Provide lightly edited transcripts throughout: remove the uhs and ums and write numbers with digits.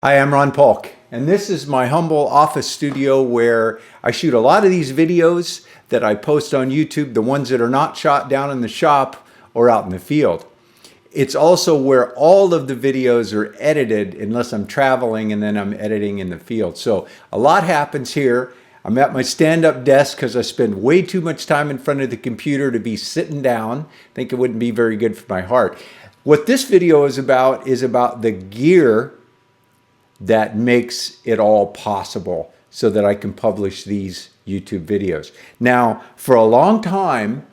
Hi, I'm Ron Paulk, and this is my humble office studio where I shoot a lot of these videos that I post on YouTube, the ones that are not shot down in the shop or out in the field. It's also where all of the videos are edited unless I'm traveling and then I'm editing in the field. So a lot happens here. I'm at my stand-up desk because I spend way too much time in front of the computer to be sitting down. I think it wouldn't be very good for my heart. What this video is about the gear that makes it all possible so that I can publish these YouTube videos. Now, for a long time,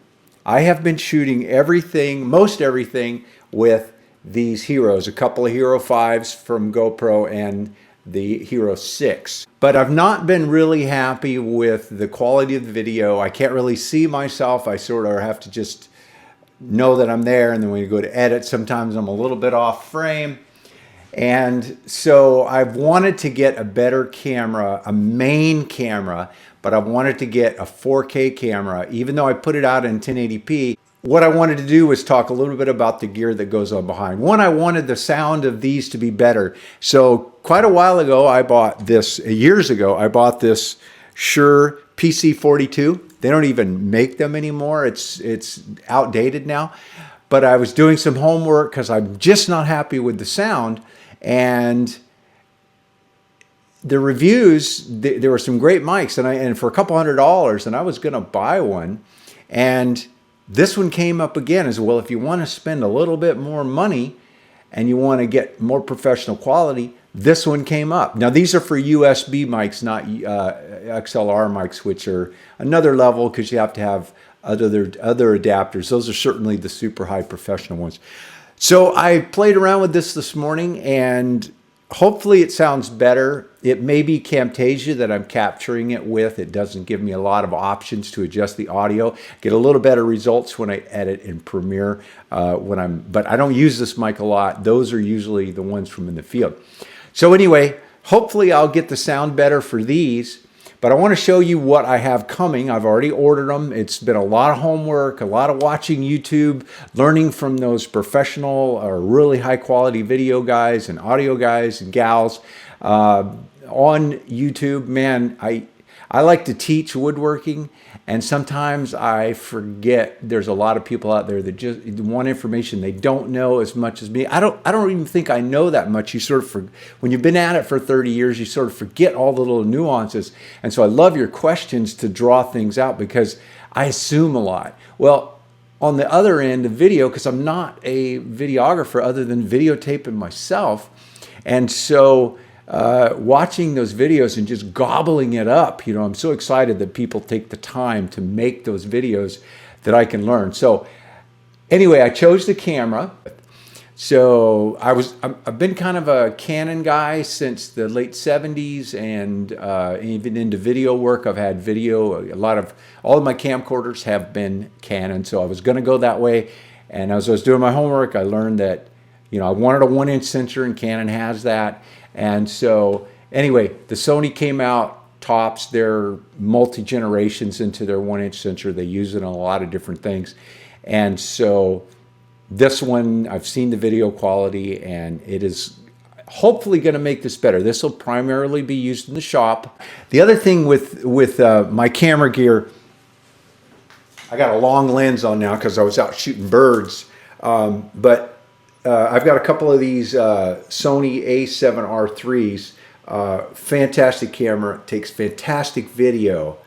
I have been shooting everything, most everything, with these Heroes, a couple of Hero 5s from GoPro and the Hero 6. But I've not been really happy with the quality of the video. I can't really see myself. I sort of have to just know that I'm there, and then when you go to edit, sometimes I'm a little bit off frame. And so I've wanted to get a better camera, a main camera, but I wanted to get a 4K camera, even though I put it out in 1080p. What I wanted to do was talk a little bit about the gear that goes on behind. One, I wanted the sound of these to be better. So quite a while ago, I bought this, years ago, I bought this Shure PC42. They don't even make them anymore. It's outdated now. But I was doing some homework because I'm just not happy with the sound. And the reviews, there were some great mics, and for a couple $100, and I was going to buy one. And this one came up again as well. If you want to spend a little bit more money and you want to get more professional quality, this one came up. Now, these are for USB mics, not XLR mics, which are another level because you have to have other adapters. Those are certainly the super high professional ones. So I played around with this morning, and hopefully it sounds better. It may be Camtasia that I'm capturing it with. It doesn't give me a lot of options to adjust the audio. Get a little better results when I edit in Premiere. But I don't use this mic a lot. Those are usually the ones from in the field. So anyway, hopefully I'll get the sound better for these. But I want to show you what I have coming. I've already ordered them. It's been a lot of homework, a lot of watching YouTube, learning from those professional or really high quality video guys and audio guys and gals on YouTube. Man, I like to teach woodworking, and sometimes I forget there's a lot of people out there that just want information. They don't know as much as me. I don't even think I know that much. You sort of when you've been at it for 30 years, you sort of forget all the little nuances. And so I love your questions to draw things out because I assume a lot. Well, on the other end of video, because I'm not a videographer other than videotaping myself, and so watching those videos and just gobbling it up, I'm so excited that people take the time to make those videos that I can learn. So anyway, I chose the camera. So I've been kind of a Canon guy since the late 70s, and even into video work. I've had video, all of my camcorders have been Canon, so I was going to go that way. And as I was doing my homework, I learned that I wanted a 1-inch sensor, and Canon has that. And so anyway, the Sony came out tops. They're multi-generations into their 1-inch sensor. They use it on a lot of different things. And so this one, I've seen the video quality, and it is hopefully going to make this better. This will primarily be used in the shop. The other thing with my camera gear, I got a long lens on now because I was out shooting birds. I've got a couple of these Sony A7R3s. Fantastic camera, takes fantastic video,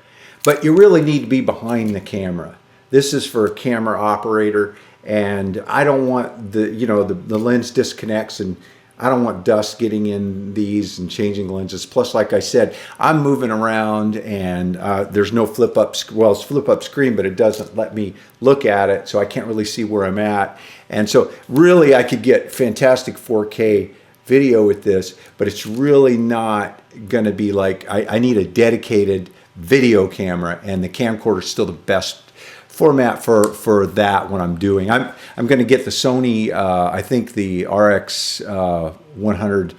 but you really need to be behind the camera. This is for a camera operator, and I don't want the lens disconnects, and I don't want dust getting in these and changing lenses. Plus, like I said, I'm moving around, and there's no flip-up. Well, it's flip-up screen, but it doesn't let me look at it, so I can't really see where I'm at. And so really, I could get fantastic 4K video with this, but it's really not going to be like, I need a dedicated video camera, and the camcorder is still the best format for that when I'm doing. I'm going to get the Sony, I think the RX 100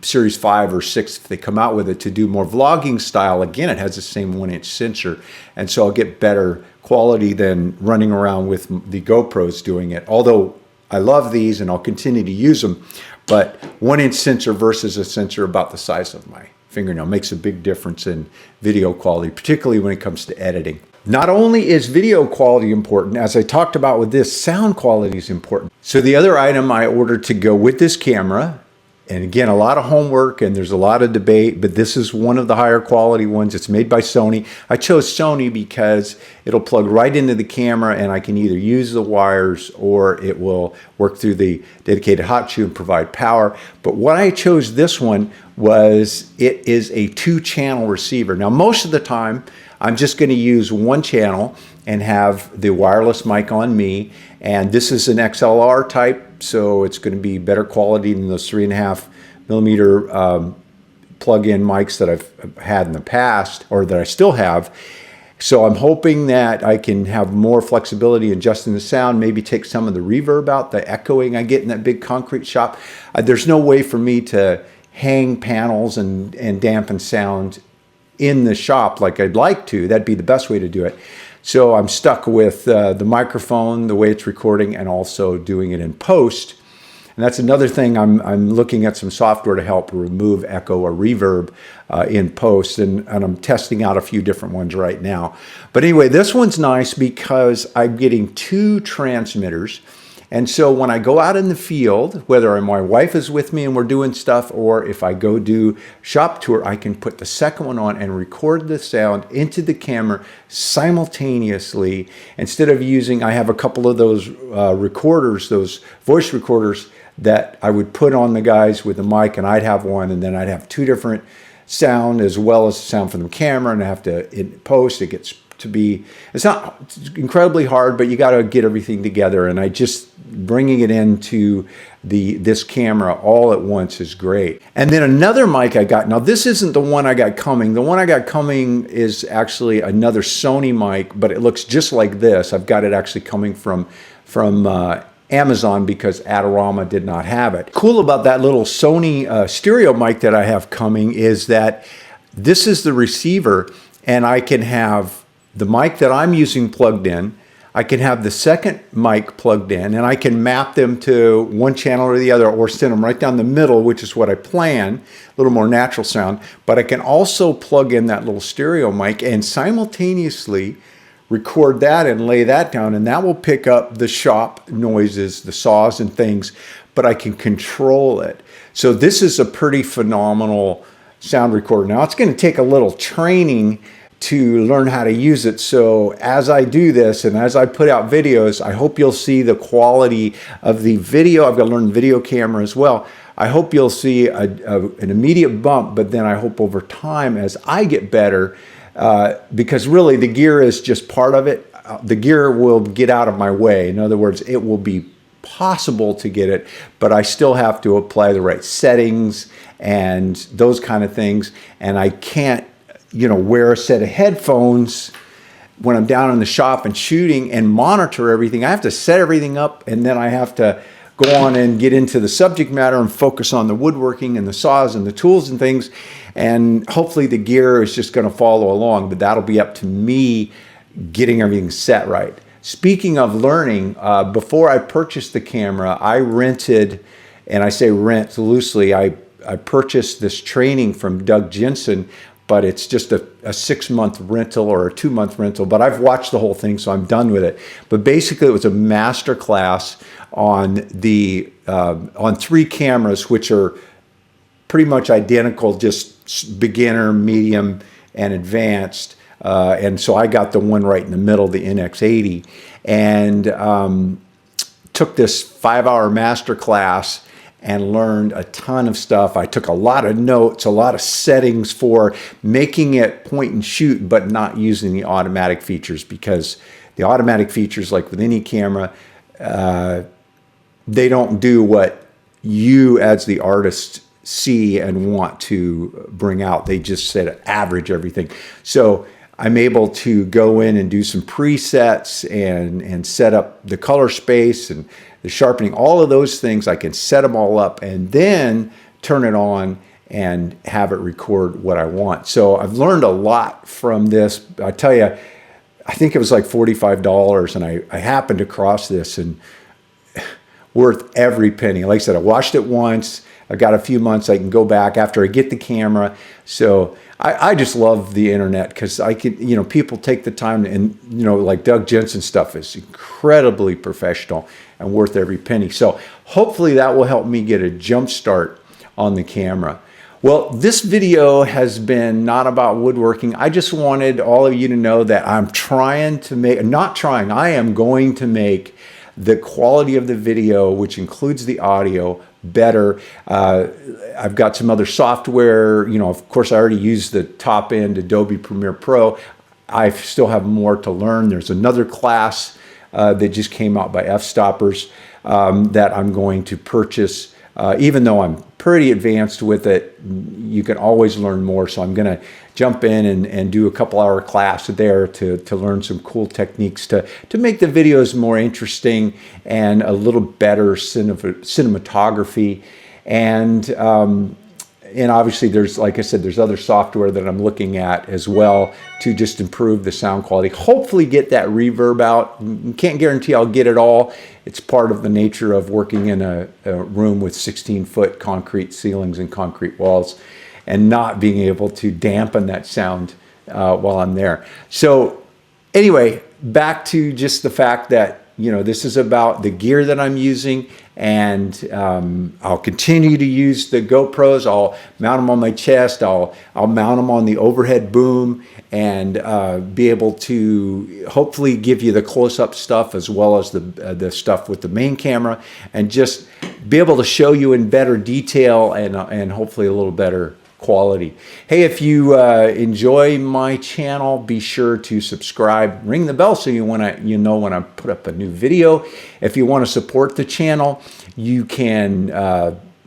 Series 5 or 6, if they come out with it, to do more vlogging style. Again, it has the same 1-inch sensor, and so I'll get better quality than running around with the GoPros doing it. Although I love these and I'll continue to use them, But 1-inch sensor versus a sensor about the size of my fingernail makes a big difference in video quality, particularly when it comes to editing. Not only is video quality important, as I talked about with this, sound quality is important. So the other item I ordered to go with this camera, and again, a lot of homework and there's a lot of debate, but this is one of the higher quality ones. It's made by Sony. I chose Sony because it'll plug right into the camera and I can either use the wires or it will work through the dedicated hot shoe and provide power. But why I chose this one was it is a 2-channel receiver. Now, most of the time, I'm just going to use 1 channel and have the wireless mic on me. And this is an XLR type, so it's going to be better quality than those 3.5mm plug-in mics that I've had in the past, or that I still have. So I'm hoping that I can have more flexibility in adjusting the sound, maybe take some of the reverb out, the echoing I get in that big concrete shop. There's no way for me to hang panels and dampen sound in the shop like I'd like to. That'd be the best way to do it. So I'm stuck with the microphone, the way it's recording, and also doing it in post. And that's another thing. I'm looking at some software to help remove echo or reverb in post, and I'm testing out a few different ones right now. But anyway, this one's nice because I'm getting 2 transmitters. And so when I go out in the field, whether my wife is with me and we're doing stuff, or if I go do shop tour, I can put the second one on and record the sound into the camera simultaneously. Instead of using, I have a couple of those recorders, those voice recorders that I would put on the guys with the mic, and I'd have one, and then I'd have 2 different sound as well as sound from the camera, and I have to, in post, it gets to be, it's not incredibly hard, but you got to get everything together. And I just bringing it into this camera all at once is great. And then another mic I got, now this isn't the one I got coming. The one I got coming is actually another Sony mic, but it looks just like this. I've got it actually coming from Amazon because Adorama did not have it. Cool about that little Sony stereo mic that I have coming is that this is the receiver, and I can have the mic that I'm using plugged in. I can have the second mic plugged in, and I can map them to one channel or the other, or send them right down the middle, which is what I plan, a little more natural sound. But I can also plug in that little stereo mic and simultaneously record that and lay that down, and that will pick up the shop noises, the saws and things, but I can control it. So this is a pretty phenomenal sound recorder. Now it's going to take a little training to learn how to use it. So as I do this and as I put out videos, I hope you'll see the quality of the video. I've got to learn video camera as well. I hope you'll see an immediate bump, but then I hope over time as I get better, because really the gear is just part of it. The gear will get out of my way. In other words, it will be possible to get it, but I still have to apply the right settings and those kind of things. And I can't, wear a set of headphones when I'm down in the shop and shooting and monitor everything. I have to set everything up, and then I have to go on and get into the subject matter and focus on the woodworking and the saws and the tools and things. And hopefully the gear is just going to follow along, but that'll be up to me getting everything set right. Speaking of learning, before I purchased the camera, I rented, and I say rent loosely, I purchased this training from Doug Jensen, but it's just a 6-month rental or a 2-month rental. But I've watched the whole thing, so I'm done with it. But basically, it was a master class on on 3 cameras, which are pretty much identical, just beginner, medium, and advanced. And so I got the one right in the middle, the NX80, and took this 5-hour master class and learned a ton of stuff. I took a lot of notes, a lot of settings for making it point and shoot, but not using the automatic features, because the automatic features, like with any camera, they don't do what you as the artist see and want to bring out. They just set average everything. So I'm able to go in and do some presets and set up the color space and the sharpening, all of those things. I can set them all up and then turn it on and have it record what I want. So I've learned a lot from this. I tell you, I think it was like $45, and I happened across this, and worth every penny. Like I said, I watched it once. I got a few months. I can go back after I get the camera. So I just love the internet because I could, people take the time and, like Doug Jensen stuff is incredibly professional and worth every penny. So hopefully that will help me get a jump start on the camera. Well, this video has been not about woodworking. I just wanted all of you to know that I'm trying to make, not trying, I am going to make the quality of the video, which includes the audio, better. I've got some other software, of course I already use the top end Adobe Premiere Pro. I still have more to learn. There's another class that just came out by F-Stoppers that I'm going to purchase. Even though I'm pretty advanced with it, you can always learn more. So I'm going to jump in and do a couple-hour class there to learn some cool techniques to make the videos more interesting and a little better cinematography. And obviously there's, like I said, there's other software that I'm looking at as well to just improve the sound quality. Hopefully get that reverb out. Can't guarantee I'll get it all. It's part of the nature of working in a room with 16-foot concrete ceilings and concrete walls and not being able to dampen that sound while I'm there. So anyway, back to just the fact that, this is about the gear that I'm using, and I'll continue to use the GoPros. I'll mount them on my chest. I'll mount them on the overhead boom and be able to hopefully give you the close-up stuff as well as the stuff with the main camera, and just be able to show you in better detail and hopefully a little better quality. Hey, if you enjoy my channel, be sure to subscribe, ring the bell so you know when I put up a new video. If you want to support the channel, you can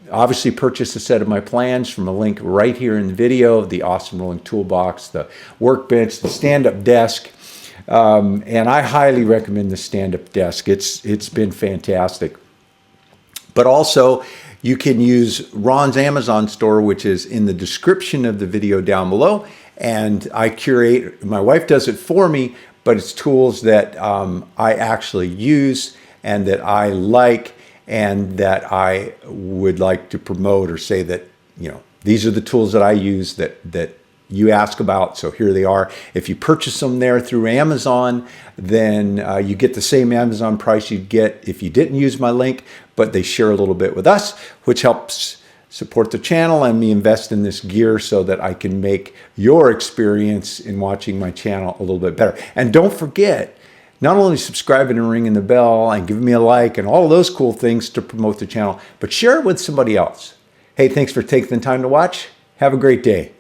obviously purchase a set of my plans from a link right here in the video, the awesome rolling toolbox, the workbench, the stand-up desk. And I highly recommend the stand-up desk. It's been fantastic. But also, you can use Ron's Amazon store, which is in the description of the video down below. And I curate, my wife does it for me, but it's tools that I actually use and that I like and that I would like to promote or say that, these are the tools that I use that you ask about, so here they are. If you purchase them there through Amazon, then you get the same Amazon price you'd get if you didn't use my link, but they share a little bit with us, which helps support the channel and me invest in this gear so that I can make your experience in watching my channel a little bit better. And don't forget, not only subscribing and ringing the bell and giving me a like and all of those cool things to promote the channel, but share it with somebody else. Hey, thanks for taking the time to watch. Have a great day.